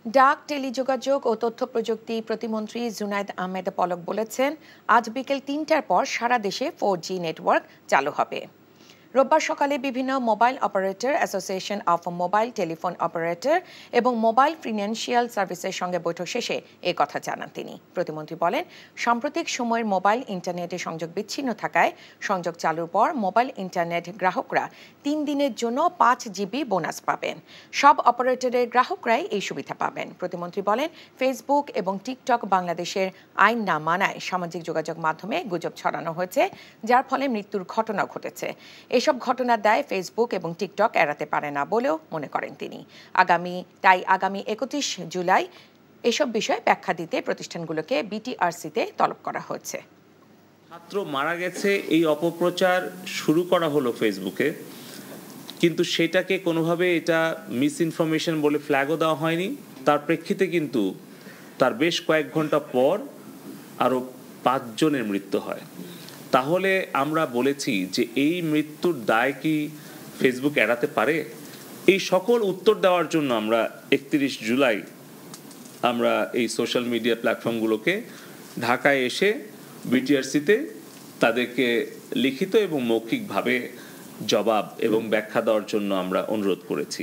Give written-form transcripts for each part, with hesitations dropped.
ডাক, টেলিযোগাযোগ ও তথ্য প্রযুক্তি প্রতিমন্ত্রী জুনায়েদ আহমেদ পলক বলেছেন, আজ বিকেল ৩টার পর সারা দেশে 4G নেটওয়ার্ক চালু হবে। রোববার সকালে বিভিন্ন mobile operator association of mobile telephone operator এবং মোবাইল ফিনান্সিয়াল সার্ভিসের সঙ্গে বৈঠক শেষে এ কথা জানান তিনি। প্রতিমন্ত্রী বলেন, সাম্প্রতিক সময়ের মোবাইল ইন্টারনেটে সংযোগ বিচ্ছিন্ন থাকায় সংযোগ চালুর পর মোবাইল ইন্টারনেট গ্রাহকরা ৩ দিনের জন্য 5 GB বোনাস পাবেন। সব অপারেটরের গ্রাহকরাই এই সুবিধা পাবেন। প্রতিমন্ত্রী বলেন, ফেসবুক এবং টিকটক বাংলাদেশের আইন না মানায় সামাজিক যোগাযোগ মাধ্যমে গুজব ছড়ানো হয়েছে, যার ফলে মৃত্যুর ঘটনা ঘটেছে। এসব ঘটনার দায় ফেসবুক এবং টিকটক এড়াতে পারে না বলেও মনে করেন তিনি। আগামী 31 জুলাই এসব বিষয়ে ব্যাখ্যা দিতে প্রতিষ্ঠানগুলোকে বিটিআরসিতে তলব করা হয়েছে। ছাত্র মারা গেছে এই অপপ্রচার শুরু করা হলো ফেসবুকে, কিন্তু সেটাকে কোনোভাবে এটা মিস ইনফরমেশন বলে ফ্ল্যাগও দেওয়া হয়নি। তার প্রেক্ষিতে কিন্তু তার বেশ কয়েক ঘন্টা পর আরও 5 জনের মৃত্যু হয়। তাহলে আমরা বলেছি যে এই মৃত্যুর দায় কি ফেসবুক এড়াতে পারে? এই সকল উত্তর দেওয়ার জন্য আমরা 31 জুলাই আমরা এই সোশ্যাল মিডিয়া প্ল্যাটফর্মগুলোকে ঢাকায় এসে বিটিআরসিতে তাদেরকে লিখিত এবং মৌখিকভাবে জবাব এবং ব্যাখ্যা দেওয়ার জন্য আমরা অনুরোধ করেছি।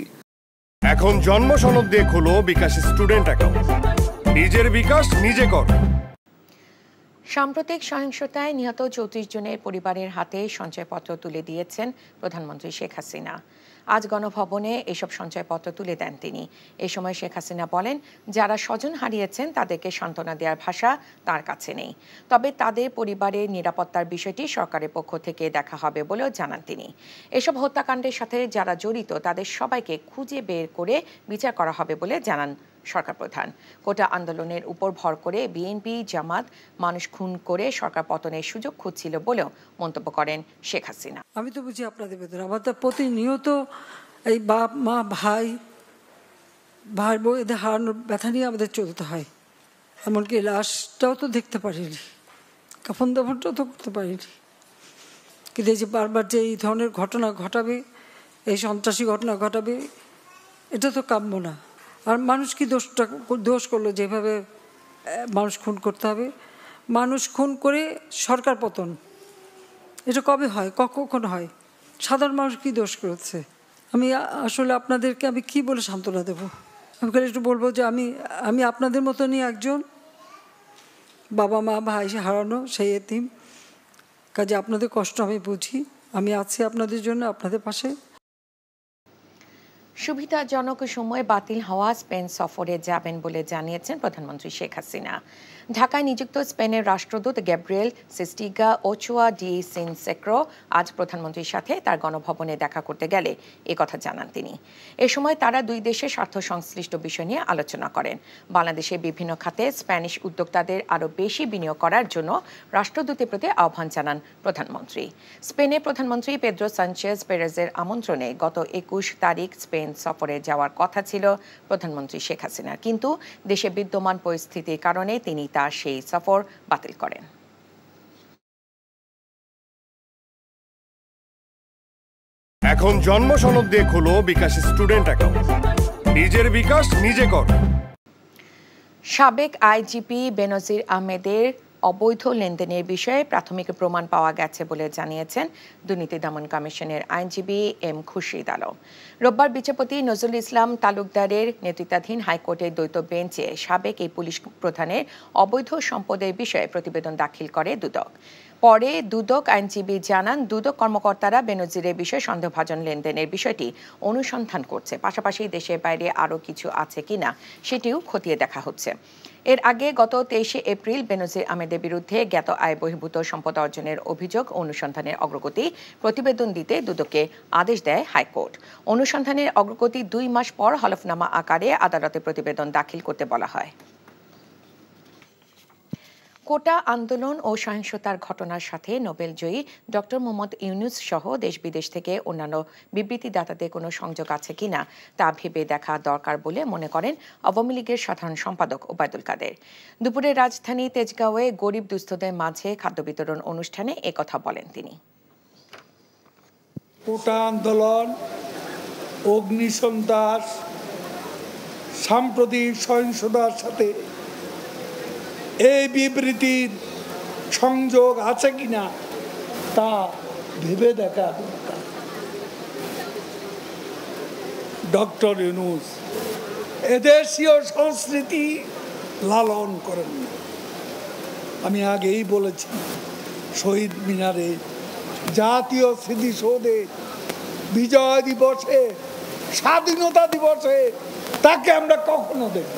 এখন জন্ম সনদ দিয়ে খোলো বিকাশ স্টুডেন্ট অ্যাকাউন্ট। নিজের বিকাশ নিজে কর। সাম্প্রতিক সহিংসতায় নিহত 34 জনের পরিবারের হাতে সঞ্চয়পত্র তুলে দিয়েছেন প্রধানমন্ত্রী শেখ হাসিনা। আজ গণভবনে এসব সঞ্চয়পত্র তুলে দেন তিনি। এ সময় শেখ হাসিনা বলেন, যারা স্বজন হারিয়েছেন তাদেরকে সান্ত্বনা দেওয়ার ভাষা তার কাছে নেই, তবে তাদের পরিবারের নিরাপত্তার বিষয়টি সরকারের পক্ষ থেকে দেখা হবে বলেও জানান তিনি। এসব হত্যাকাণ্ডের সাথে যারা জড়িত তাদের সবাইকে খুঁজে বের করে বিচার করা হবে বলে জানান সরকার প্রধান। কোটা আন্দোলনের উপর ভর করে বিএনপি জামাত মানুষ খুন করে সরকার পতনের সুযোগ খুঁজছিল বলেও মন্তব্য করেন শেখ হাসিনা। আমি তো বুঝি আপনাদের ভেতরে আমাদের প্রতিনিয়ত এই বাপ মা ভাই বউ এদের হারানোর ব্যথা নিয়ে আমাদের চলতে হয়। এমনকি লাশটাও তো দেখতে পারিনি, কাফন দাফনটাও তো করতে পারিনি। কিন্তু এই যে বারবার যে এই ধরনের ঘটনা ঘটাবে, এই সন্ত্রাসী ঘটনা ঘটাবে, এটা তো কাম্য না। আর মানুষ কি দোষ করলো যেভাবে মানুষ খুন করতে হবে? মানুষ খুন করে সরকার পতন, এটা কবে হয়, কখন হয়? সাধারণ মানুষ কি দোষ করেছে? আমি আসলে আপনাদেরকে আমি কি বলে সান্ত্বনা দেবো? আমি একটু বলবো যে আমি আপনাদের মতনই একজন বাবা মা ভাই হারানো সেই এতিম। কাজে আপনাদের কষ্ট আমি বুঝি, আমি আছি আপনাদের জন্য, আপনাদের পাশে। সুবিধাজনক সময়ে বাতিল হওয়া স্পেন সফরে যাবেন বলে জানিয়েছেন প্রধানমন্ত্রী শেখ হাসিনা। ঢাকায় নিযুক্ত স্পেনের রাষ্ট্রদূত গ্যাব্রিয়েল সিস্টিগা ওচোয়া ডি সিনসেক্রো আজ প্রধানমন্ত্রীর সাথে তার গণভবনে দেখা করতে গেলে কথা জানান তিনি। এ সময় তারা দুই দেশের স্বার্থ সংশ্লিষ্ট বিষয় নিয়ে আলোচনা করেন। বাংলাদেশের বিভিন্ন খাতে স্প্যানিশ উদ্যোক্তাদের আরও বেশি বিনিয়োগ করার জন্য রাষ্ট্রদূতের প্রতি আহ্বান জানান প্রধানমন্ত্রী। স্পেনের প্রধানমন্ত্রী পেদ্রো সানচেজ পেরেজের আমন্ত্রণে গত 21 তারিখ স্পেন সফরে যাওয়ার কথা ছিল প্রধানমন্ত্রী শেখ হাসিনার, কিন্তু দেশে বিদ্যমান পরিস্থিতির কারণে তিনি তার সেই সফর বাতিল করেন। এখন জন্ম সনদ দিয়ে খোলো বিকাশ স্টুডেন্ট অ্যাকাউন্ট। নিজের বিকাশ নিজে কর। সাবেক আইজিপি বেনজির আহমেদের অবৈধ লেনদেনের বিষয়ে প্রাথমিক প্রমাণ পাওয়া গেছে বলে জানিয়েছেন দুর্নীতি দমন কমিশনের আইনজীবী এম খুরশিদ আলম। রোববার বিচারপতি নজরুল ইসলাম তালুকদারের নেতৃত্বাধীন হাইকোর্টের দ্বৈত বেঞ্চে সাবেক এই পুলিশ প্রধানের অবৈধ সম্পদের বিষয়ে প্রতিবেদন দাখিল করে দুদক। পরে দুদক আইনজীবী জানান, দুদক কর্মকর্তারা বেনজিরের বিষয়ে সন্দেহভাজন লেনদেনের বিষয়টি অনুসন্ধান করছে, পাশাপাশি দেশের বাইরে আরও কিছু আছে কিনা সেটিও খতিয়ে দেখা হচ্ছে। এর আগে গত 23 এপ্রিল বেনজির আহমেদের বিরুদ্ধে জ্ঞাত আয় বহির্ভূত সম্পদ অর্জনের অভিযোগ অনুসন্ধানের অগ্রগতি প্রতিবেদন দিতে দুদককে আদেশ দেয় হাইকোর্ট। অনুসন্ধানের অগ্রগতি 2 মাস পর হলফনামা আকারে আদালতে প্রতিবেদন দাখিল করতে বলা হয়। কোটা আন্দোলন ও সহিংসতার ঘটনার সাথে নোবেলজয়ী ডক্টর মোহাম্মদ ইউনূস সহ দেশ বিদেশ থেকে অন্যান্য বিবৃতিদাতাদের কোনো সংযোগ আছে কিনা তা ভেবে দেখা দরকার বলে মনে করেন আওয়ামী লীগের সাধারণ সম্পাদক ওবায়দুল কাদের। দুপুরে রাজধানী তেজগাঁওয়ে গরিব দুস্থদের মাঝে খাদ্য বিতরণ অনুষ্ঠানে একথা বলেন তিনি। কোটা আন্দোলন, অগ্নিসন্ত্রাস, সাম্প্রতিক সহিংসতার সাথে এই বিবৃতির সংযোগ আছে কিনা তা ভেবে দেখা দরকার। ডক্টর ইউনূস এদেশীয় সংস্কৃতি লালন করেন না। আমি আগেই বলেছি, শহীদ মিনারে, জাতীয় স্মৃতিসৌধে, বিজয় দিবসে, স্বাধীনতা দিবসে তাকে আমরা কখনো দেখব।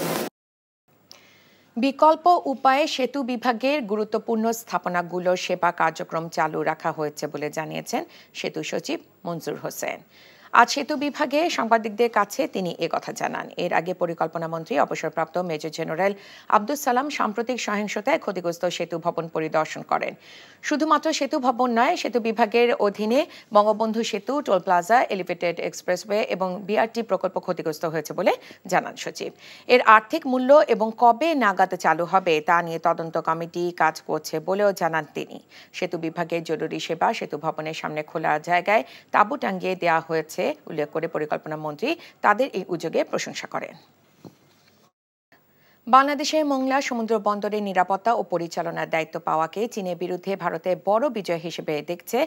বিকল্প উপায়ে সেতু বিভাগের গুরুত্বপূর্ণ স্থাপনাগুলোর সেবা কার্যক্রম চালু রাখা হয়েছে বলে জানিয়েছেন সেতু সচিব মনজুর হোসেন। আজ সেতু বিভাগে সাংবাদিকদের কাছে তিনি একথা জানান। এর আগে পরিকল্পনা মন্ত্রী অবসরপ্রাপ্ত মেজর জেনারেল আব্দুস সালাম সাম্প্রতিক সহিংসতায় ক্ষতিগ্রস্ত সেতু ভবন পরিদর্শন করেন। শুধুমাত্র সেতু ভবন নয়, সেতু বিভাগের অধীনে বঙ্গবন্ধু সেতু, টোল প্লাজা, এলিভেটেড এক্সপ্রেসওয়ে এবং বিআরটি প্রকল্প ক্ষতিগ্রস্ত হয়েছে বলে জানান সচিব। এর আর্থিক মূল্য এবং কবে নাগাদ চালু হবে তা নিয়ে তদন্ত কমিটি কাজ করছে বলেও জানান তিনি। সেতু বিভাগের জরুরি সেবা সেতু ভবনের সামনে খোলা জায়গায় তাঁবু টাঙ্গিয়ে দেওয়া হয়েছে উল্লেখ করে পরিকল্পনা মন্ত্রী তাদের এই উদ্যোগে প্রশংসা করেন। বাংলাদেশের মোংলা সমুদ্র বন্দরের নিরাপত্তা ও পরিচালনার দায়িত্ব পাওয়াকে চীনের বিরুদ্ধে ভারতের বড় বিজয় হিসেবে দেখছে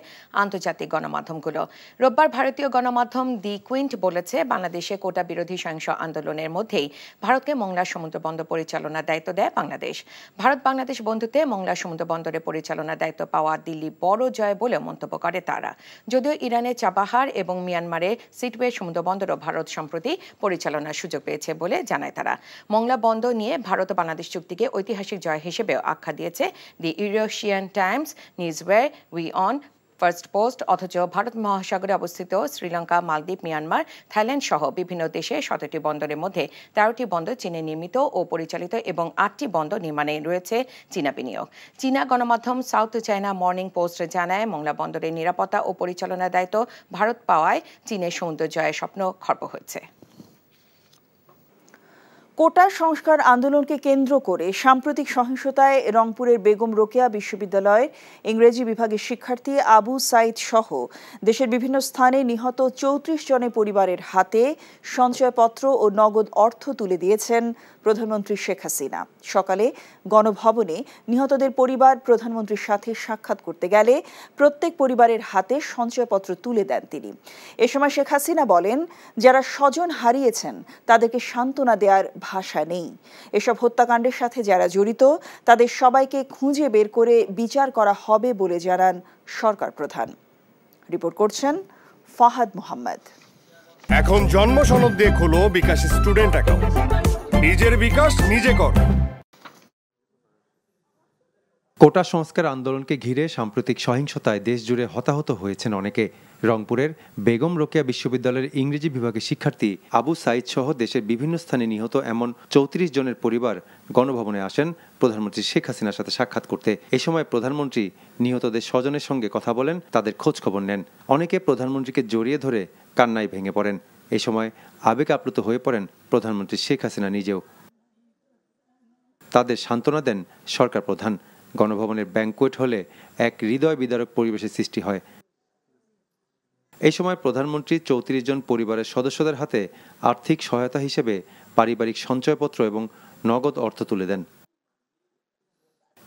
আন্তর্জাতিক গণমাধ্যমগুলো। রোববার ভারতীয় গণমাধ্যম দি কুইন্ট বলেছে, বাংলাদেশে কোটা বিরোধী সহিংস আন্দোলনের মধ্যেই ভারতকে মোংলা সমুদ্র বন্দর পরিচালনার দায়িত্ব দেয় বাংলাদেশ। ভারত বাংলাদেশ বন্ধুত্বে মোংলা সমুদ্র বন্দরের পরিচালনার দায়িত্ব পাওয়া দিল্লি বড় জয় বলে মন্তব্য করে তারা। যদিও ইরানের চাবাহার এবং মিয়ানমারের সিটওয়ে সমুদ্র বন্দরও ভারত সম্প্রতি পরিচালনার সুযোগ পেয়েছে বলে জানায় তারা। মোংলা বন্দর নিয়ে ভারত ও বাংলাদেশ চুক্তিকে ঐতিহাসিক জয় হিসেবেও আখ্যা দিয়েছে দি ইউরোশিয়ান টাইমস, নিউজওয়্যার, উই অন, ফার্স্ট পোস্ট। অথচ ভারত মহাসাগরে অবস্থিত শ্রীলঙ্কা, মালদ্বীপ, মিয়ানমার, থাইল্যান্ড সহ বিভিন্ন দেশে 17টি বন্দরের মধ্যে 13টি বন্দর চীনে নির্মিত ও পরিচালিত এবং 8টি বন্দর নির্মাণে রয়েছে চীনা বিনিয়োগ। চীনা গণমাধ্যম সাউথ চায়না মর্নিং পোস্ট জানায়, মোংলা বন্দরের নিরাপত্তা ও পরিচালনার দায়িত্ব ভারত পাওয়ায় চীনের সমুদ্র জয়ের স্বপ্ন খর্ব হয়েছে। কোটা সংস্কার আন্দোলনকে কেন্দ্র করে সাম্প্রতিক সহিংসতায় রংপুরের বেগম রোকেয়া বিশ্ববিদ্যালয়ের ইংরেজি বিভাগের শিক্ষার্থী আবু সাইদ সহ দেশের বিভিন্ন স্থানে নিহত 34 জনের পরিবারের হাতে সঞ্চয়পত্র ও নগদ অর্থ তুলে দিয়েছেন প্রধানমন্ত্রী শেখ হাসিনা। সকালে গণভবনে নিহতদের পরিবার প্রধানমন্ত্রীর সাথে সাক্ষাৎ করতে গেলে প্রত্যেক পরিবারের হাতে সঞ্চয়পত্র তুলে দেন তিনি। এ সময় শেখ হাসিনা বলেন, যারা স্বজন হারিয়েছেন তাদেরকে সান্ত্বনা দেওয়ার ভাষা নেই। এসব হত্যাকাণ্ডের সাথে যারা জড়িত তাদের সবাইকে খুঁজে বের করে বিচার করা হবে বলে জানান সরকার প্রধান। রিপোর্ট করছেন ফাহাদ মোহাম্মদ। এখন জন্ম সনদ দিয়ে খোলো বিকাশ স্টুডেন্ট অ্যাকাউন্ট। নিজের বিকাশ নিজে কর। কোটা সংস্কার আন্দোলনকে ঘিরে সাম্প্রতিক সহিংসতায় দেশ জুড়ে হতাহত হয়েছেন অনেকে। রংপুরের বেগম রোকেয়া বিশ্ববিদ্যালয়ের ইংরেজি বিভাগের শিক্ষার্থী আবু সাইদ সহ দেশের বিভিন্ন স্থানে নিহত এমন 34 জনের পরিবার গণভবনে আসেন প্রধানমন্ত্রী শেখ হাসিনার সাথে সাক্ষাৎ করতে। এ সময় প্রধানমন্ত্রী নিহতদের স্বজনের সঙ্গে কথা বলেন, তাদের খোঁজ খবর নেন। অনেকে প্রধানমন্ত্রীকে জড়িয়ে ধরে কান্নায় ভেঙে পড়েন। এ সময় আবেগ আপ্লুত হয়ে পড়েন প্রধানমন্ত্রী শেখ হাসিনা নিজেও। তাদের সান্ত্বনা দেন সরকার প্রধান। গণভবনের ব্যাংকোয়েট হলে এক হৃদয় বিদারক পরিবেশের সৃষ্টি হয়। এই সময় প্রধানমন্ত্রী 34 জন পরিবারের সদস্যদের হাতে আর্থিক সহায়তা হিসেবে পারিবারিক সঞ্চয়পত্র এবং নগদ অর্থ তুলে দেন।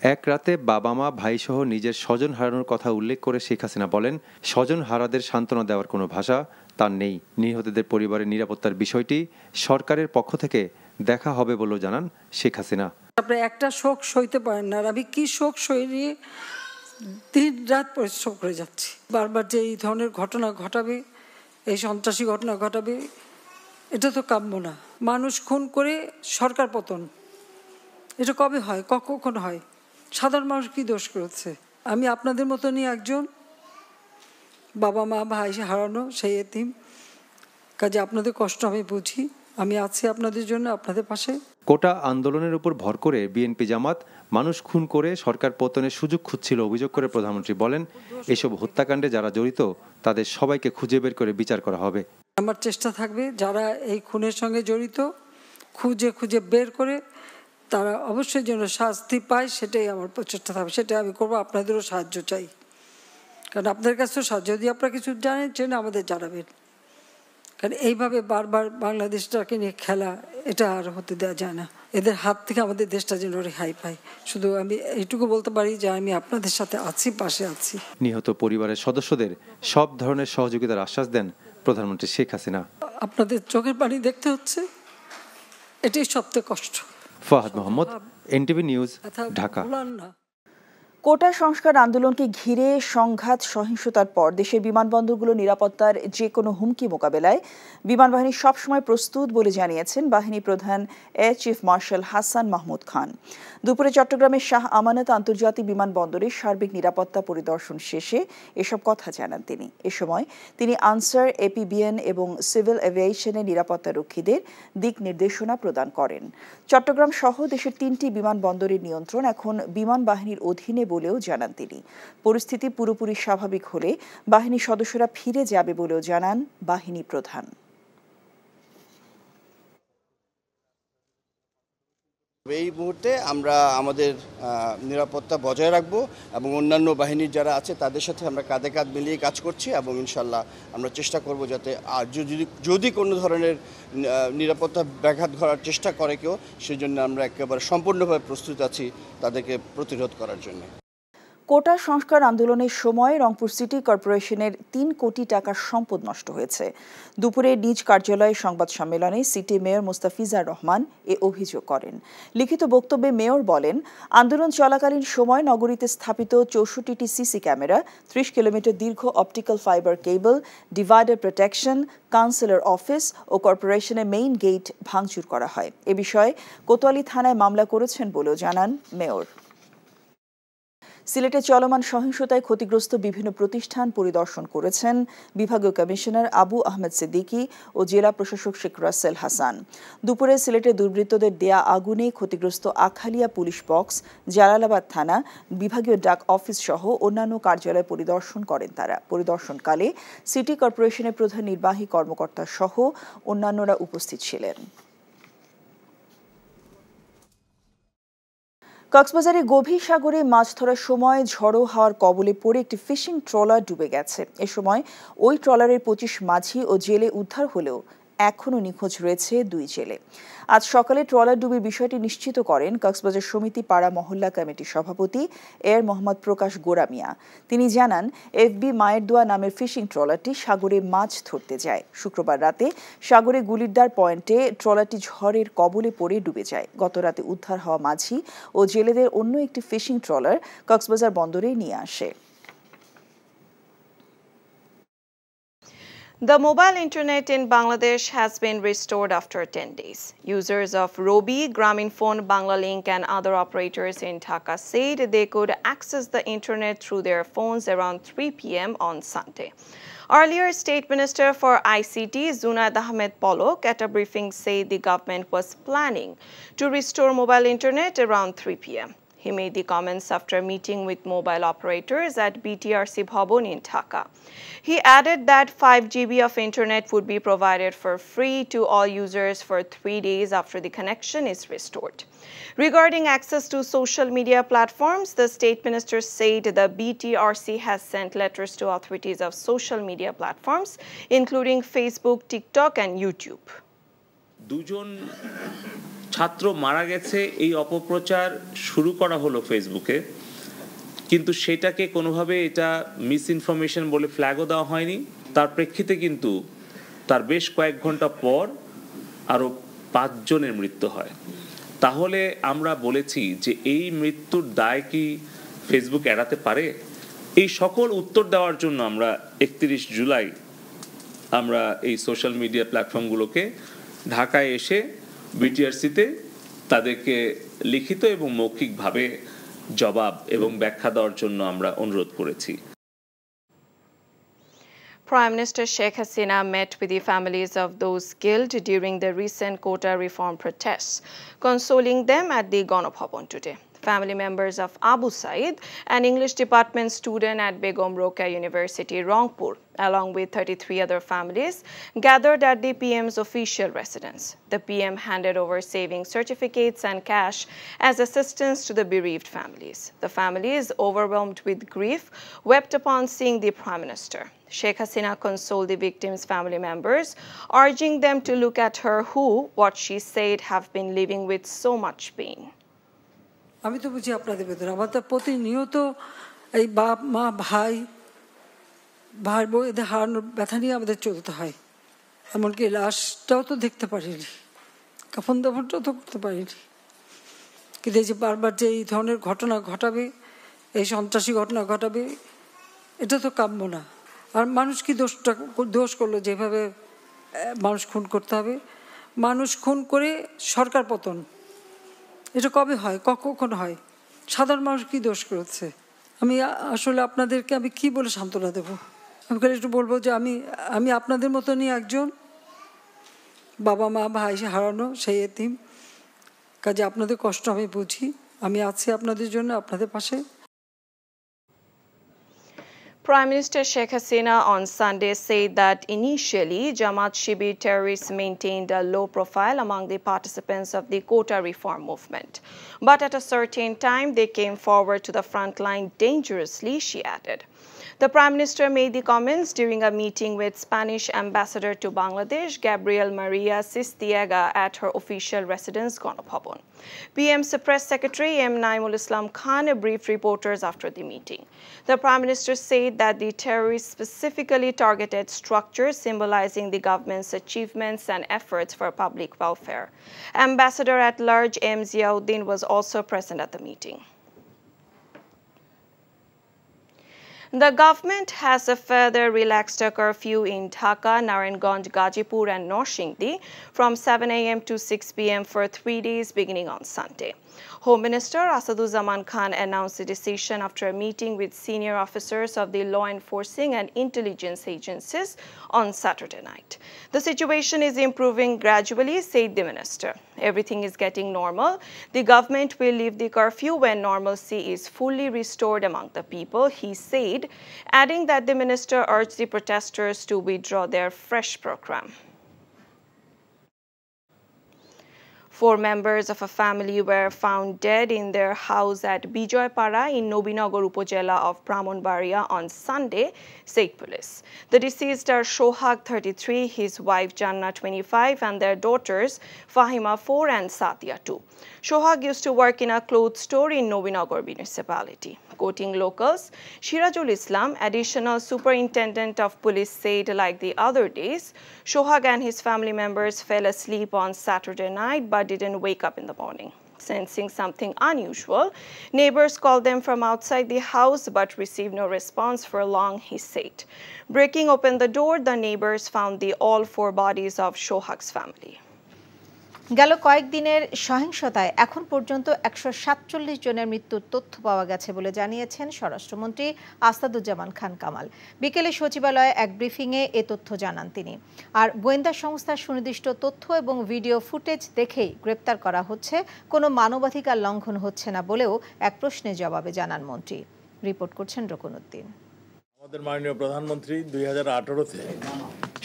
এক রাতে বাবা মা ভাই সহ নিজের স্বজন হারানোর কথা উল্লেখ করে শেখ হাসিনা বলেন, স্বজন হারাদের সান্ত্বনা দেওয়ার কোনো ভাষা তার নেই। নিহতদের পরিবারের নিরাপত্তার বিষয়টি সরকারের পক্ষ থেকে দেখা হবে বলেও জানান শেখ হাসিনা। আপনি একটা শোক সইতে পারেন না, আমি কি শোক সই নিয়ে দিন রাত পরিশ্রম করে যাচ্ছি। বারবার যে এই ধরনের ঘটনা ঘটাবে, এই সন্ত্রাসী ঘটনা ঘটাবে, এটা তো কাম্য না। মানুষ খুন করে সরকার পতন, এটা কবে হয়, কখন হয়? সাধারণ মানুষ কি দোষ করেছে? আমি আপনাদের মতনই একজন, বাবা মা ভাই হারানো সেই এতিম, কাজে আপনাদের কষ্ট আমি বুঝি। আমি আছি আপনাদের জন্য, আপনাদের পাশে। কোটা আন্দোলনের উপর ভর করে বিএনপি জামাত মানুষ খুন করে সরকার পতনের সুযোগ খুঁজছিল অভিযোগ করে প্রধানমন্ত্রী বলেন, এসব হত্যাকাণ্ডে যারা জড়িত তাদের সবাইকে খুঁজে বের করে বিচার করা হবে। আমার চেষ্টা থাকবে যারা এই খুনের সঙ্গে জড়িত খুঁজে বের করে তারা অবশ্যই যেন শাস্তি পায়, সেটাই আমার প্রচেষ্টা থাকবে। সেটাই আমি করবো। আপনাদেরও সাহায্য চাই, কারণ আপনাদের কাছেও সাহায্য, যদি আপনারা কিছু জানেন আমাদের জানাবেন। কারণ এইভাবে বারবার বাংলাদেশটাকে নিয়ে খেলা এটা আর হতে দেওয়া যায় না। এদের হাত থেকে আমাদের দেশটা যেন রেহাই পায়। শুধু আমি এইটুকু বলতে পারি যে আমি আপনাদের সাথে আছি, পাশে আছি। নিহত পরিবারের সদস্যদের সব ধরনের সহযোগিতার আশ্বাস দেন প্রধানমন্ত্রী শেখ হাসিনা। আপনাদের চোখের পানি দেখতে হচ্ছে, এটাই সবচেয়ে কষ্ট। Fahad Mohammad, NTV news, Dhaka. Quota সংস্কার আন্দোলনকে ঘিরে সংঘাত সহিংসতার পর দেশের বিমানবন্দরগুলোর নিরাপত্তার যে কোনো হুমকি মোকাবেলায় বিমান বাহিনী সবসময় প্রস্তুত বলে জানিয়েছেন বাহিনী প্রধান air chief marshal Hasan Mahmud Khan. দুপুরে চট্টগ্রামের শাহ আমানত আন্তর্জাতিক বিমানবন্দরের সার্বিক নিরাপত্তা পরিদর্শন শেষে এসব কথা জানান তিনি। এ সময় তিনি আনসার, এপিবিএন এবং সিভিল এভিয়েশনের নিরাপত্তারক্ষীদের দিক নির্দেশনা প্রদান করেন। চট্টগ্রাম সহ দেশের 3টি বিমানবন্দরের নিয়ন্ত্রণ এখন বিমান বাহিনীর অধীনে বলেও জানান তিনি। পরিস্থিতি পুরোপুরি স্বাভাবিক হলে বাহিনীর সদস্যরা ফিরে যাবে বলেও জানান বাহিনী প্রধান। এই মুহূর্তে আমরা আমাদের নিরাপত্তা বজায় রাখব এবং অন্যান্য বাহিনীর যারা আছে তাদের সাথে আমরা কাঁধে কাঁধ মিলিয়ে কাজ করছি এবং ইনশাল্লাহ আমরা চেষ্টা করব যাতে যদি কোনো ধরনের নিরাপত্তা ব্যাঘাত ঘটার চেষ্টা করে কেউ, সেজন্য আমরা একেবারে সম্পূর্ণভাবে প্রস্তুত আছি তাদেরকে প্রতিরোধ করার জন্য। কোটা সংস্কার আন্দোলনের সময় রংপুর সিটি কর্পোরেশনের 3 কোটি টাকার সম্পদ নষ্ট হয়েছে। দুপুরে নিজ কার্যালয়ে সংবাদ সম্মেলনে সিটি মেয়র মোস্তাফিজার রহমান এ অভিযোগ করেন। লিখিত বক্তব্যে মেয়র বলেন, আন্দোলন চলাকালীন সময় নগরীতে স্থাপিত 64টি সিসি ক্যামেরা, 30 কিলোমিটার দীর্ঘ optical fibre cable, divider protection, councillor office ও কর্পোরেশনের মেইন গেট ভাঙচুর করা হয়। এ বিষয়ে কোতোয়ালি থানায় মামলা করেছেন বলেও জানান মেয়র। সিলেটে চলমান সহিংসতায় ক্ষতিগ্রস্ত বিভিন্ন প্রতিষ্ঠান পরিদর্শন করেছেন বিভাগীয় কমিশনার আবু আহমেদ সিদ্দিকী ও জেলা প্রশাসক শেখ রাসেল হাসান। দুপুরে সিলেটে দুর্বৃত্তদের দেয়া আগুনে ক্ষতিগ্রস্ত আখালিয়া পুলিশ বক্স, জালালাবাদ থানা, বিভাগীয় ডাক অফিস সহ অন্যান্য কার্যালয় পরিদর্শন করেন তারা। পরিদর্শনকালে সিটি কর্পোরেশনের প্রধান নির্বাহী কর্মকর্তা সহ অন্যান্যরা উপস্থিত ছিলেন। কক্সবাজারে গভীর সাগরে মাছ ধরার সময় ঝড়ো হাওয়ার কবলে পড়ে একটি ফিশিং ট্রলার ডুবে গেছে। এ সময় ওই ট্রলারের 25 মাঝি ও জেলে উদ্ধার হলেও এখনও নিখোঁজ রয়েছে 2 জেলে। আজ সকালে ট্রলার ডুবির বিষয়টি নিশ্চিত করেন কক্সবাজার সমিতি পাড়া মহল্লা কমিটির সভাপতি এয়ার মোহাম্মদ প্রকাশ গোরামিয়া। তিনি জানান, এফবি মায়ের দোয়া নামের ফিশিং ট্রলারটি সাগরে মাছ ধরতে যায়। শুক্রবার রাতে সাগরে গুলিরদার পয়েন্টে ট্রলারটি ঝড়ের কবলে পড়ে ডুবে যায়। গত রাতে উদ্ধার হওয়া মাঝি ও জেলেদের অন্য একটি ফিশিং ট্রলার কক্সবাজার বন্দরে নিয়ে আসে। The mobile internet in Bangladesh has been restored after 10 days. Users of Robi, Grameenphone, Banglalink and other operators in Dhaka said they could access the internet through their phones around 3 p.m. on Sunday. Earlier, State Minister for ICT Zunaid Ahmed Polok at a briefing said the government was planning to restore mobile internet around 3 p.m. He made the comments after meeting with mobile operators at BTRC Bhavan in Dhaka. He added that 5 GB of internet would be provided for free to all users for 3 days after the connection is restored. Regarding access to social media platforms, the State Minister said the BTRC has sent letters to authorities of social media platforms, including Facebook, TikTok and YouTube. দুজন ছাত্র মারা গেছে এই অপপ্রচার শুরু করা হলো ফেসবুকে, কিন্তু সেটাকে কোনোভাবে এটা মিস ইনফরমেশন বলে ফ্ল্যাগও দেওয়া হয়নি। তার প্রেক্ষিতে কিন্তু তার বেশ কয়েক ঘন্টা পর আরও 5 জনের মৃত্যু হয়। তাহলে আমরা বলেছি যে এই মৃত্যুর দায় কি ফেসবুক এড়াতে পারে? এই সকল উত্তর দেওয়ার জন্য আমরা 31 জুলাই আমরা এই সোশ্যাল মিডিয়া প্ল্যাটফর্মগুলোকে ঢাকায় এসে বিটিআরসিতে তাদেরকে লিখিত এবং মৌখিকভাবে জবাব এবং ব্যাখ্যা দেওয়ার জন্য আমরা অনুরোধ করেছি। Prime Minister Sheikh Hasina met with the families of those killed during the recent quota reform protests, consoling them at the Ganabhavan today. family members of Abu Said, an English department student at Begum Rokeya University, Rangpur, along with 33 other families, gathered at the PM's official residence. The PM handed over savings certificates and cash as assistance to the bereaved families. The families, overwhelmed with grief, wept upon seeing the Prime Minister. Sheikh Hasina consoled the victims' family members, urging them to look at her who, what she said, have been living with so much pain. আমি তো বুঝি আপনাদের ভেতরে আমাদের প্রতিনিয়ত এই বাপ মা ভাই ভাই বোন এদের হারানোর ব্যথা নিয়ে আমাদের চলতে হয়। এমনকি লাশটাও তো দেখতে পারিনি, কাফন দাফনটাও তো করতে পারিনি। কিন্তু এই যে বারবার যে এই ধরনের ঘটনা ঘটাবে, এই সন্ত্রাসী ঘটনা ঘটাবে, এটা তো কাম্য না। আর মানুষ কি দোষ করলো যেভাবে মানুষ খুন করতে হবে? মানুষ খুন করে সরকার পতন, এটা কবে হয়, কখন হয়? সাধারণ মানুষ কি দোষ করেছে? আমি আসলে আপনাদেরকে আমি কি বলে সান্ত্বনা দেবো? আমি একটু বলবো যে আমি আপনাদের মতনই একজন, বাবা মা ভাই হারানো সেই এতিম। কাজে আপনাদের কষ্ট আমি বুঝি, আমি আছি আপনাদের জন্য, আপনাদের পাশে। Prime Minister Sheikh Hasina on Sunday said that initially Jamaat Shibir terrorists maintained a low profile among the participants of the quota reform movement. But at a certain time, they came forward to the front line dangerously, she added. The Prime Minister made the comments during a meeting with Spanish Ambassador to Bangladesh, Gabriel Maria Sistiega, at her official residence, Ganabhavan. PM's Press Secretary M. Naimul Islam Khan briefed reporters after the meeting. The Prime Minister said that the terrorists specifically targeted structures symbolizing the government's achievements and efforts for public welfare. Ambassador at Large M. Ziauddin was also present at the meeting. The government has further relaxed a curfew in Dhaka, Narayanganj, Gazipur and Norsingdi from 7 a.m. to 6 p.m. for 3 days beginning on Sunday. Home Minister Asaduzzaman Khan announced the decision after a meeting with senior officers of the law enforcing and intelligence agencies on Saturday night. The situation is improving gradually, said the minister. Everything is getting normal. The government will lift the curfew when normalcy is fully restored among the people, he said, adding that the minister urged the protesters to withdraw their fresh program. 4 members of a family were found dead in their house at Bijoypara in Nobinagar Upojela of Brahmanbaria on Sunday, said police. The deceased are Shohag, 33, his wife Janna, 25, and their daughters Fahima, 4, and Satya, 2. Shohag used to work in a clothes store in Nobinagar municipality. Quoting locals, Shirajul Islam, additional superintendent of police, said like the other days, Shohag and his family members fell asleep on Saturday night but didn't wake up in the morning. Sensing something unusual, neighbors called them from outside the house but received no response for long, he said. Breaking open the door, the neighbors found all 4 bodies of Shohag's family. গেল কয়েকদিনের সহিংসতায় এখন পর্যন্ত 147 জনের মৃত্যুর তথ্য পাওয়া গেছে বলে জানিয়েছেন স্বরাষ্ট্রমন্ত্রী আসাদুজ্জামান খান কামাল। বিকেলে সচিবালয়ে এক ব্রিফিংয়ে এ তথ্য জানান তিনি। আর গোয়েন্দা সংস্থার সুনির্দিষ্ট তথ্য এবং ভিডিও ফুটেজ দেখেই গ্রেপ্তার করা হচ্ছে, কোনো মানবাধিকার লঙ্ঘন হচ্ছে না বলেও এক প্রশ্নের জবাবে জানান মন্ত্রী। রিপোর্ট করছেন রকনউদ্দিন। আমাদের মাননীয় প্রধানমন্ত্রী 2018-তে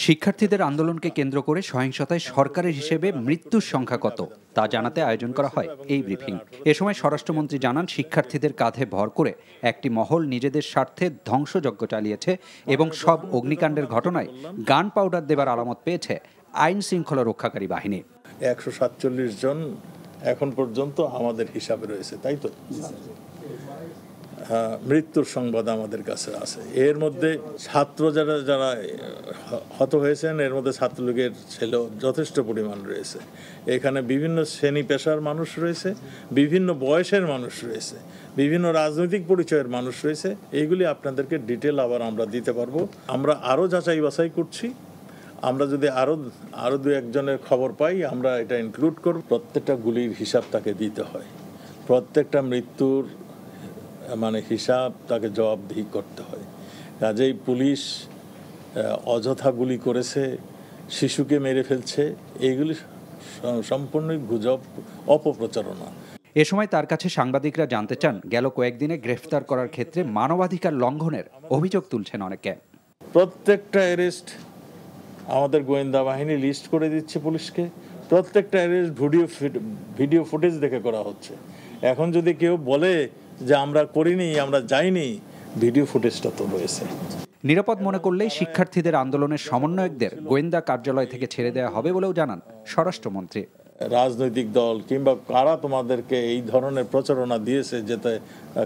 শিক্ষার্থীদের আন্দোলনকে কেন্দ্র করে সহিংসতায় সরকারের হিসেবে মৃত্যুর সংখ্যা কত তা জানাতে আয়োজন করা হয় এই ব্রিফিং। এ সময় স্বরাষ্ট্রমন্ত্রী জানান, শিক্ষার্থীদের কাঁধে ভর করে একটি মহল নিজেদের স্বার্থে ধ্বংসযজ্ঞ চালিয়েছে এবং সব অগ্নিকাণ্ডের ঘটনায় গান পাউডার দেবার আলামত পেয়েছে আইন শৃঙ্খলা রক্ষাকারী বাহিনী। 147 জন এখন পর্যন্ত আমাদের হিসাবে রয়েছে, তাই তো? মৃত্যুর সংবাদ আমাদের কাছে আছে। এর মধ্যে ছাত্র যারা হত হয়েছেন, এর মধ্যে ছাত্রলীগের ছেলেও যথেষ্ট পরিমাণ রয়েছে। এখানে বিভিন্ন শ্রেণী পেশার মানুষ রয়েছে, বিভিন্ন বয়সের মানুষ রয়েছে, বিভিন্ন রাজনৈতিক পরিচয়ের মানুষ রয়েছে। এইগুলি আপনাদেরকে ডিটেল আবার আমরা দিতে পারবো। আমরা আরও যাচাই বাছাই করছি। আমরা যদি আরও 2-1 জনের খবর পাই, আমরা এটা ইনক্লুড করব। প্রত্যেকটা গুলির হিসাব তাকে দিতে হয়, প্রত্যেকটা মৃত্যুর হিসাব তাকে জবাবদিহি করতে হয়। কাজেই পুলিশ অযথা গুলি করেছে, শিশুকে মেরে ফেলছে, এইগুলি সম্পূর্ণই গুজব, অপপ্রচারণা। এ সময় তার কাছে সাংবাদিকরা জানতে চান, গেল কয়েকদিনে গ্রেফতার করার ক্ষেত্রে মানবাধিকার লঙ্ঘনের অভিযোগ তুলছেন অনেকে। প্রত্যেকটা অ্যারেস্ট আমাদের গোয়েন্দা বাহিনী লিস্ট করে দিচ্ছে পুলিশকে, প্রত্যেকটা অ্যারেস্ট ভিডিও ফুটেজ দেখে করা হচ্ছে। এখন যদি কেউ বলে যে আমরা করিনি, আমরা যাইনি, ভিডিও ফুটেজটা তো রয়েছে। নিরাপদ মনে করলেই শিক্ষার্থীদের আন্দোলনের সমন্বয়কদের গোয়েন্দা কার্যালয় থেকে ছেড়ে দেওয়া হবে বলেও জানান স্বরাষ্ট্রমন্ত্রী। রাজনৈতিক দল কিংবা কারা তোমাদেরকে এই ধরনের প্রচারণা দিয়েছে যেতে,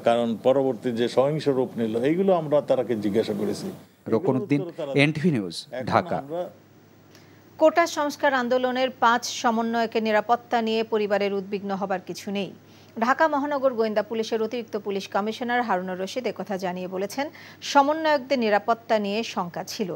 কারণ পরবর্তী যে সহিংস রূপ নিল, এইগুলো আমরা তারাকে জিজ্ঞাসা করেছি। রকনউদ্দিন, এনটিভি নিউজ, ঢাকা। কোটা সংস্কার আন্দোলনের 5 সমন্বয়কের নিরাপত্তা নিয়ে পরিবারের উদ্বিগ্ন হবার কিছু নেই। ঢাকা মহানগর গোয়েন্দা পুলিশের অতিরিক্ত পুলিশ কমিশনার হারুনুর রশিদ একথা জানিয়ে বলেছেন, সমন্বয়কদের নিরাপত্তা নিয়ে শঙ্কা ছিল।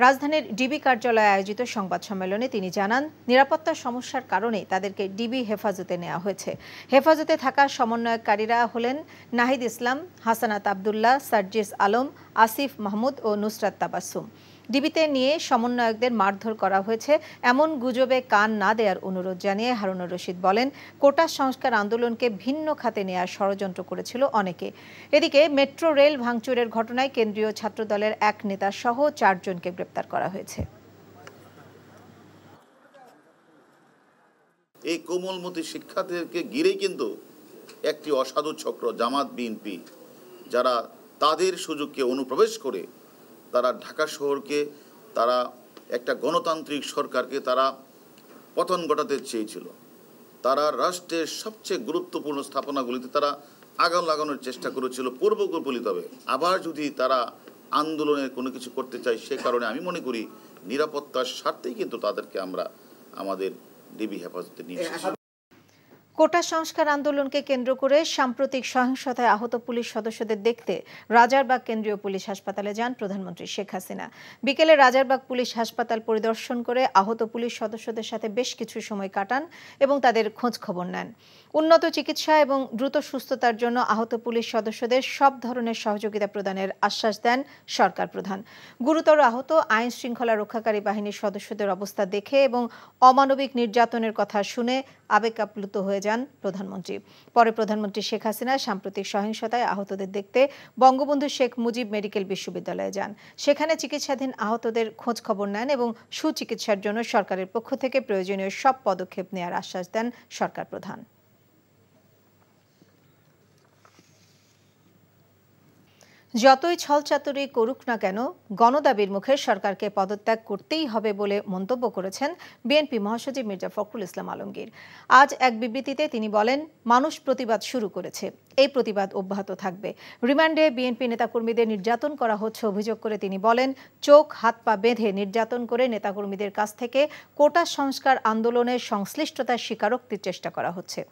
রাজধানীর ডিবি কার্যালয়ে আয়োজিত সংবাদ সম্মেলনে তিনি জানান, নিরাপত্তার সমস্যার কারণে তাদেরকে ডিবি হেফাজতে নেওয়া হয়েছে। হেফাজতে থাকা সমন্বয়কারীরা হলেন নাহিদ ইসলাম, হাসানাত আবদুল্লাহ, সার্জিস আলম, আসিফ মাহমুদ ও নুসরাত তাবাসসুম। ডিবিতে নিয়ে সমন্বয়কদের মারধর করা হয়েছে এমন গুজবে কান না দেওয়ার অনুরোধ জানিয়ে হারুনুর রশিদ বলেন, কোটা সংস্কার আন্দোলনকে ভিন্ন খাতে নেওয়ার ষড়যন্ত্র করেছিল অনেকে। এদিকে মেট্রো রেল ভাঙচুরের ঘটনায় কেন্দ্রীয় ছাত্রদলের এক নেতা সহ 4 জনকে গ্রেপ্তার করা হয়েছে। এই কোমলমতি শিক্ষার্থীদেরকে ঘিরেই কিন্তু একটি অসাধু চক্র জামাত বিএনপি, যারা তাদের সুযোগকে অনুপ্রবেশ করে তারা ঢাকা শহরকে, তারা একটা গণতান্ত্রিক সরকারকে তারা পতন ঘটাতে চেয়েছিল। তারা রাষ্ট্রের সবচেয়ে গুরুত্বপূর্ণ স্থাপনাগুলিতে তারা আগুন লাগানোর চেষ্টা করেছিল পূর্বকল্পিতভাবে। আবার যদি তারা আন্দোলনের কোনো কিছু করতে চায়, সে কারণে আমি মনে করি নিরাপত্তার স্বার্থেই কিন্তু তাদেরকে আমরা আমাদের ডিবি হেফাজতে নিয়ে এসেছি। কোটা সংস্কার আন্দোলনকে কেন্দ্র করে সাম্প্রতিক সহিংসতায় আহত পুলিশ সদস্যদের দেখতে রাজারবাগ কেন্দ্রীয় পুলিশ হাসপাতালে যান প্রধানমন্ত্রী শেখ হাসিনা। বিকেলে রাজারবাগ পুলিশ হাসপাতাল পরিদর্শন করে আহত পুলিশ সদস্যদের সাথে বেশ কিছু সময় কাটান এবং তাদের খোঁজ খবর নেন। উন্নত চিকিৎসা এবং দ্রুত সুস্থতার জন্য আহত পুলিশ সদস্যদের সব ধরনের সহযোগিতা প্রদানের আশ্বাস দেন সরকার প্রধান। গুরুতর আহত আইন শৃঙ্খলা রক্ষাকারী বাহিনীর সদস্যদের অবস্থা দেখে এবং অমানবিক নির্যাতনের কথা শুনে আবেগাপ্লুত হয়ে যান প্রধানমন্ত্রী। পরে প্রধানমন্ত্রী শেখ হাসিনা সাম্প্রতিক সহিংসতায় আহতদের দেখতে বঙ্গবন্ধু শেখ মুজিব মেডিকেল বিশ্ববিদ্যালয়ে যান। সেখানে চিকিৎসাধীন আহতদের খোঁজ খবর নেন এবং সুচিকিৎসার জন্য সরকারের পক্ষ থেকে প্রয়োজনীয় সব পদক্ষেপ নেওয়ার আশ্বাস দেন সরকার প্রধান। যতই ছলচাতুরি করুক না কেন, গণদাবির মুখে সরকারকে পদত্যাগ করতেই হবে বলে মন্তব্য করেছেন বিএনপি মহাসচিব মির্জা ফখরুল ইসলাম আলমগীর। আজ এক বিবৃতিতে তিনি বলেন, মানুষ প্রতিবাদ শুরু করেছে, এই প্রতিবাদ অব্যাহত থাকবে। রিমান্ডে বিএনপি নেতাকর্মীদের নির্যাতন করা হচ্ছে অভিযোগ করে তিনি বলেন, চোখ হাত পা বেঁধে নির্যাতন করে নেতাকর্মীদের কাছ থেকে কোটা সংস্কার আন্দোলনের সংশ্লিষ্টতার স্বীকারোক্তির চেষ্টা করা হচ্ছে।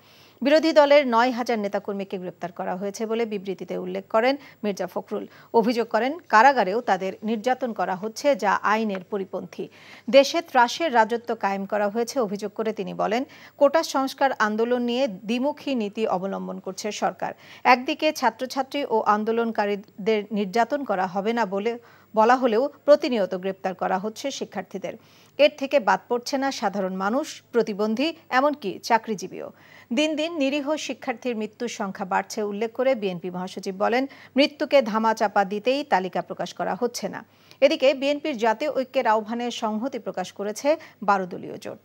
বিরোধী দলের 9,000 নেতাকর্মীকে গ্রেপ্তার করা হয়েছে বলে বিবৃতিতে উল্লেখ করেন মির্জা ফখরুল। অভিযোগ করেন, কারাগারেও তাদের নির্যাতন করা হচ্ছে, যা আইনের পরিপন্থী। দেশে ত্রাসের রাজত্ব কায়েম করা হয়েছে অভিযোগ করে তিনি বলেন, কোটা সংস্কার আন্দোলন নিয়ে দ্বিমুখী নীতি অবলম্বন করছে সরকার। একদিকে ছাত্রছাত্রী ও আন্দোলনকারীদের নির্যাতন করা হবে না বলা হলেও প্রতিনিয়ত গ্রেপ্তার করা হচ্ছে শিক্ষার্থীদের। এর থেকে বাদ পড়ছে না সাধারণ মানুষ, প্রতিবন্ধী, এমনকি চাকরিজীবীও। দিন দিন নিরীহ শিক্ষার্থীর মৃত্যুর সংখ্যা বাড়ছে উল্লেখ করে বিএনপি মহাসচিব বলেন, মৃত্যুকে ধামাচাপা দিতেই তালিকা প্রকাশ করা হচ্ছে না। এদিকে বিএনপির জাতীয় ঐক্যের আহ্বানে সংহতি প্রকাশ করেছে 12 দলীয় জোট।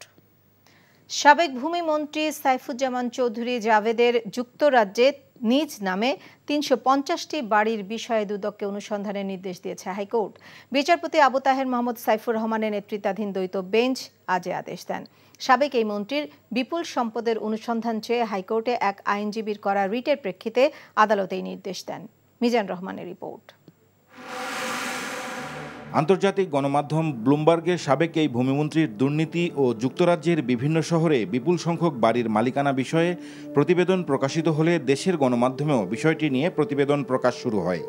সাবেক ভূমিমন্ত্রী সাইফুজ্জামান চৌধুরী জাভেদের যুক্তরাজ্যে নিজ নামে 350টি বাড়ির বিষয়ে দুদককে অনুসন্ধানের নির্দেশ দিয়েছে হাইকোর্ট। বিচারপতি আবু তাহের মোহাম্মদ সাইফুর রহমানের নেতৃত্বাধীন দ্বৈত বেঞ্চ আজ আদেশ দেন। সাবেক এই মন্ত্রীর বিপুল সম্পদের অনুসন্ধান চেয়ে হাইকোর্টে এক আইনজীবীর করা রিটের প্রেক্ষিতে আদালত এই নির্দেশ দেন। মিজান রহমানের রিপোর্ট। আন্তর্জাতিক গণমাধ্যম ব্লুমবার্গের সাবেক এই ভূমিমন্ত্রীর দুর্নীতি ও যুক্তরাজ্যের বিভিন্ন শহরে বিপুল সংখ্যক বাড়ির মালিকানা বিষয়ে প্রতিবেদন প্রকাশিত হলে দেশের গণমাধ্যমেও বিষয়টি নিয়ে প্রতিবেদন প্রকাশ শুরু হয়।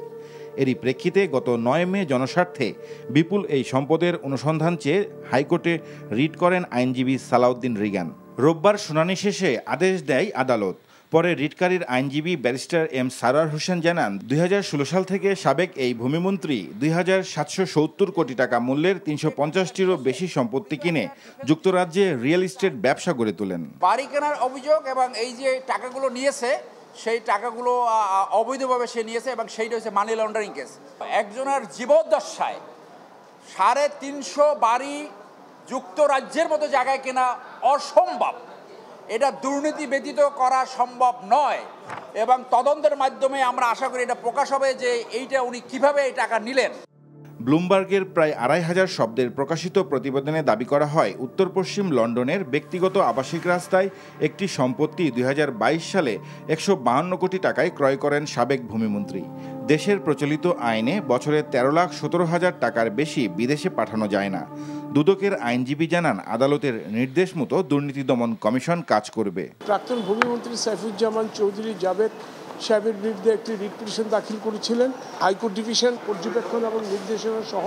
এরই প্রেক্ষিতে গত 9 মে জনস্বার্থে বিপুল এই সম্পদের অনুসন্ধান চেয়ে হাইকোর্টে রিট করেন আইনজীবী সালাউদ্দিন রিগান। রোববার শুনানি শেষে আদেশ দেয় আদালত। পরে রিটকারীর আইনজীবী ব্যারিস্টার এম সারোয়ার হোসেন জানান 2016 সাল থেকে সাবেক এই ভূমিমন্ত্রী 2770 কোটি টাকা মূল্যের 350টিরও বেশি সম্পত্তি কিনে যুক্তরাজ্যে রিয়েল এস্টেট ব্যবসা গড়ে তোলেন। বাড়ি কেনার অভিযোগ এবং এই যে টাকাগুলো নিয়েছে সেই টাকাগুলো অবৈধভাবে সে নিয়েছে এবং সেইটা হচ্ছে মানি লন্ডারিং কেস। একজনের জীবদ্দশায় 350 বাড়ি যুক্তরাজ্যের মতো জায়গায় কেনা অসম্ভব। এটা দুর্নীতি ব্যতীত করা সম্ভব নয় এবং তদন্তের মাধ্যমে আমরা আশা করি এটা প্রকাশ হবে যে এইটা উনি কিভাবে এই টাকা নিলেন। ব্লুমবার্গের প্রায় 2500 শব্দের প্রকাশিত প্রতিবেদনে দাবি করা হয় উত্তর পশ্চিম লন্ডনের ব্যক্তিগত আবাসিক রাস্তায় একটি সম্পত্তি 2022 সালে 152 কোটি টাকায় ক্রয় করেন সাবেক ভূমিমন্ত্রী। দেশের প্রচলিত আইনে বছরে 13,17,000 টাকার বেশি বিদেশে পাঠানো যায় না। দুদকের আইনজীবী জানান আদালতের নির্দেশ মতো দুর্নীতি দমন কমিশন কাজ করবে। প্রাক্তন ভূমিমন্ত্রী সাইফুজ্জামান চৌধুরী জাবেদ সাহেবের বিরুদ্ধে একটি রিট পিটিশন দাখিল করেছিলেন। হাইকোর্ট ডিভিশন পর্যবেক্ষণ এবং নির্দেশনা সহ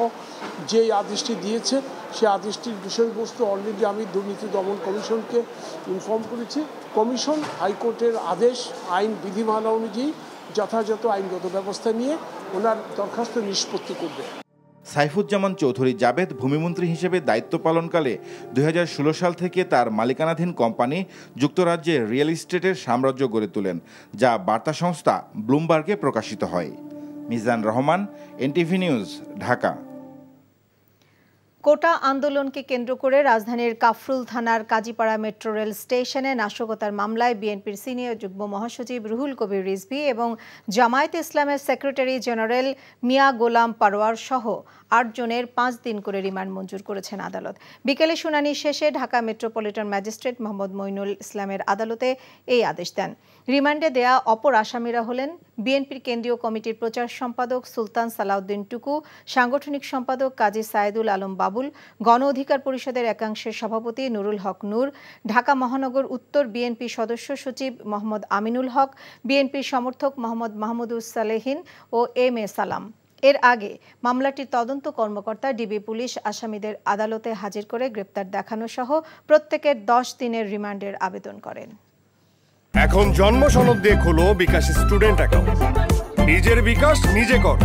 যে আদেশটি দিয়েছে সেই আদেশটির বিষয়বস্তু অলরেডি আমি দুর্নীতি দমন কমিশনকে ইনফর্ম করেছি। কমিশন হাইকোর্টের আদেশ আইন বিধিমালা অনুযায়ী যথাযথ আইনগত ব্যবস্থা নিয়ে ওনার দরখাস্ত নিষ্পত্তি করবে। সাইফুজ্জামান চৌধুরী জাবেদ ভূমিমন্ত্রী হিসেবে দায়িত্ব পালনকালে 2016 সাল থেকে তার মালিকানাধীন কোম্পানি যুক্তরাজ্যে রিয়েল এস্টেটের সাম্রাজ্য গড়ে তোলেন, যা বার্তা সংস্থা ব্লুমবার্গে প্রকাশিত হয়। Mizan Rahman, NTV news, Dhaka. Quota আন্দোলনকে কেন্দ্র করে রাজধানীর কাফরুল থানার কাজীপাড়া মেট্রো রেল স্টেশনে নাশকতার মামলায় বিএনপির সিনিয়র যুগ্ম মহাসচিব রুহুল কবির রিজভী এবং জামায়াতে ইসলামের সেক্রেটারি জেনারেল মিয়া গোলাম পারোয়ার সহ 8 জনের 5 দিন করে রিমান্ড মঞ্জুর করেছেন আদালত। বিকেলে শুনানি শেষে ঢাকা মেট্রোপলিটন ম্যাজিস্ট্রেট মোহাম্মদ মইনুল ইসলামের আদালতে এই আদেশ দেন। রিমান্ডে দেয়া অপর আসামিরা হলেন বিএনপির কেন্দ্রীয় কমিটির প্রচার সম্পাদক সুলতান সালাউদ্দিন টুকু, সাংগঠনিক সম্পাদক কাজী সায়েদুল আলম বাবুল, গণ অধিকার পরিষদের একাংশের সভাপতি নুরুল হক নূর, ঢাকা মহানগর উত্তর বিএনপি সদস্য সচিব মোহাম্মদ আমিনুল হক, বিএনপির সমর্থক মোহাম্মদ মাহমুদুস সালেহিন ও এম এ সালাম। এর আগে মামলাটির তদন্ত কর্মকর্তা ডিবি পুলিশ আসামিদের আদালতে হাজির করে গ্রেপ্তার দেখানো সহ প্রত্যেকের 10 দিনের রিমান্ডের আবেদন করেন। এখন জন্ম সনদ দিয়ে খোলো বিকাশ স্টুডেন্ট অ্যাকাউন্ট। নিজের বিকাশ নিজে কর।